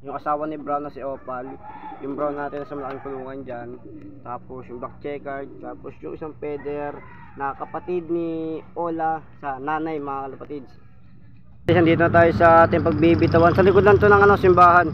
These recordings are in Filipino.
Yung asawa ni Brown na si Opal, yung Brown natin sa malaking kulungan dyan, tapos yung black checkered, tapos yung isang feather na kapatid ni Ola sa nanay, mga kalapatids. Dito na tayo sa ating pagbibitawan. Sa likod lang to ng simbahan.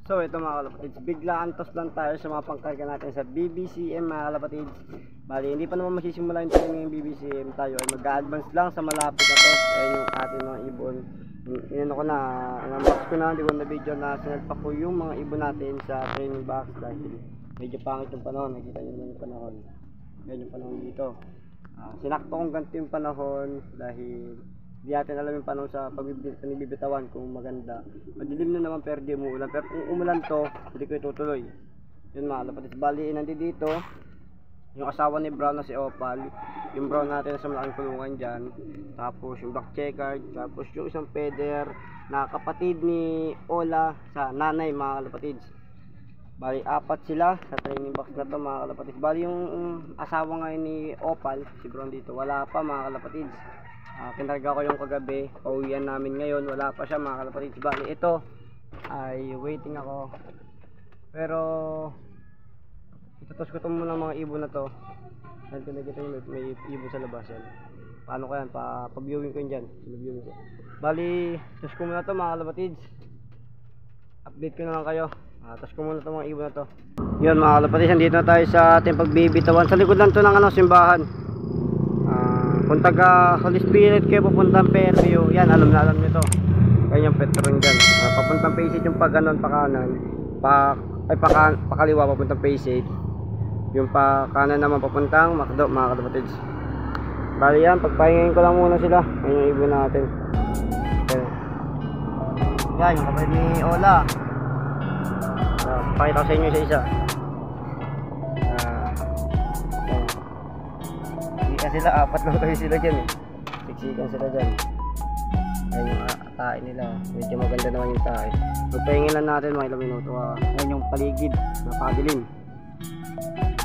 So ito mga kalapatids, bigla antos lang tayo sa mga pangkarga natin sa BBCM mga kalapatids. Bali hindi pa naman masisimula yung training ng BBCM, tayo ay mag-advance lang sa malapit na to. Ayan yung ating mga ibon. Inano ko na, unbox ko na, hindi ko na video na sinalpa ko yung mga ibon natin sa training box dahil medyo pangit yung panahon. Nakita nyo naman yung panahon. Ayan yung panahon dito. Sinakto kong ganito yung panahon dahil hindi natin alam yung panahon sa pagbibitawan kung maganda. Madilim na naman pero di umuulan. Pero kung umulan to, hindi ko itutuloy. Yun mga kalapatids. Bali, nandito dito yung asawa ni Brown na si Opal, yung Brown natin sa malaking kulungan dyan, tapos yung black checkered, tapos yung isang feather na kapatid ni Ola sa nanay, mga kalapatids. Bali, apat sila sa training box na to mga kalapatids. Bali, yung asawa ngayon ni Opal, si Brown dito, wala pa mga kalapatids. Kinarga ko yung kagabi, pauwian namin ngayon, wala pa siya mga kalapatids. Bali, ito ay waiting ako, pero itutos ko ito muna mga ibon na to dahil kung nakikita nyo may ibon sa labas yan. Paano ko yan, pa-viewing ko yun dyan, viewing ko. Bali, itutos ko muna to mga kalapatids, update ko na lang kayo. Itutos ko muna to mga ibon na to. Yun mga kalapatids, nandito na tayo sa ating pagbibitawan. Sa likod lang to ng simbahan. Kung taga Holy Spirit kayo pupuntang Fairview, yan alam na alam nyo to. Yan yung Petron dyan. Papuntang Paysaid yung pa ganon, pa kanan, pakaliwa papuntang Paysaid. Yung pa kanan naman papuntang Macdo mga kalapatids. Bali yan, pagpahingin ko lang muna sila. Yan yung ibon natin. Yan yung kapatid ni Ola. Pakita ko sa inyo isa-isa. Sila, apat lang kayo sila dyan siksikan sila dyan. Ayun yung tae nila, medyo maganda naman yung tae. Magpahingin lang natin mga ilang minuto. Ayun yung paligid, napakadilim.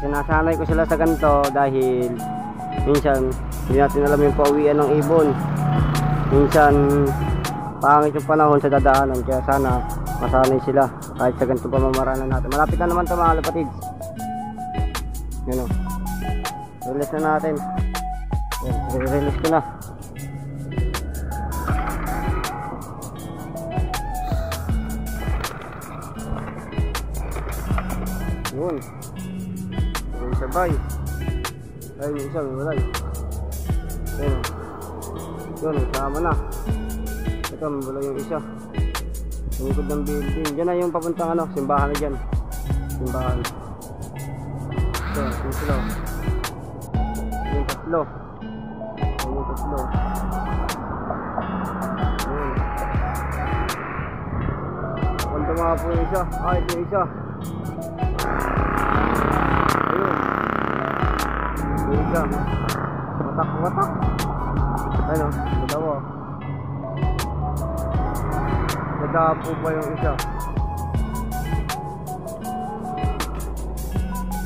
Sinasanay ko sila sa ganito dahil minsan hindi natin alam yung pauwian ng ibon. Minsan pangit yung panahon sa dadaanan, kaya sana masanay sila kahit sa ganito pamamaraanan natin. Malapit na naman ito mga kalapatids. Yan o, release na natin. I-release ko na. Yun. Yung sabay. Ayun yung isa, may walay. Ayun. Yun, sama na. Ito, may walay yung isa. Yung ikot ng building. Diyan na yung papuntang simbahan na dyan. Simbahan. Ito, yung sila. Yung tatlo. Yung tatlo. Punta mga po yung isa. Ito yung isa. Ayun. Yung isa. Watak. Ayun o. Dalawa. Nadapo pa yung isa.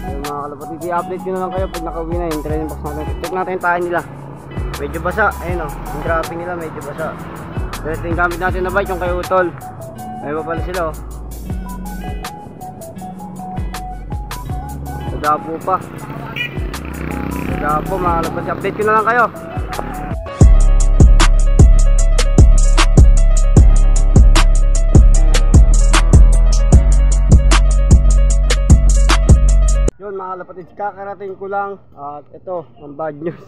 Yung mga kalapatids, i-update ko na lang kayo pag nakauwi na yung training box natin. Check natin yung tayo nila. Medyo basa. Ayun o. Yung dropping nila medyo basa. Ito yung gamit natin na bike, yung kay Utol. May pa pala sila o. Nadapo pa. Nadapo mga kalapatids. Update ko na lang kayo. Yun mga kalapatids, kakarating ko lang. At ito, ang bad news.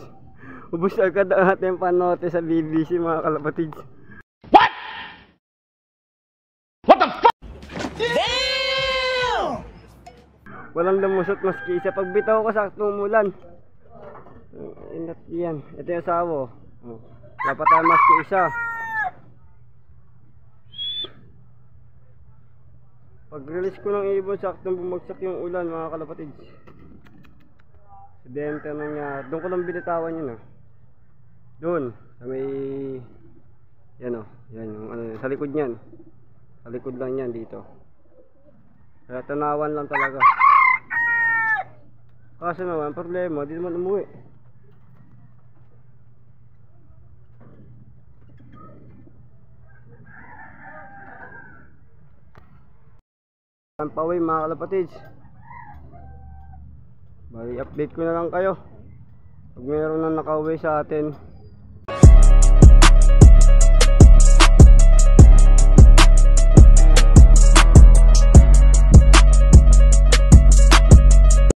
Ubus agad ang ating panote sa BBC mga kalapatids. What? What the fuck? Damn! Walang lumusot maski isa. Pagbitaw ko sa tumulan. Inat yan. Ito yung asawa. Dapat tayo maski isa. Pag release ko ng ibon, saktong bumagsak yung ulan mga kalapatids. Aksidente nangyari. Doon ko lang binitawan yun ah. Doon, sa may, yan o, yan yung ano, sa likod niyan. Sa likod lang yan dito. Kaya tanawan lang talaga. Kaso naman, problema, di naman umuwi. Ang pauwi mga kalapatids. Bali, update ko na lang kayo pag mayroon na nakauwi sa atin.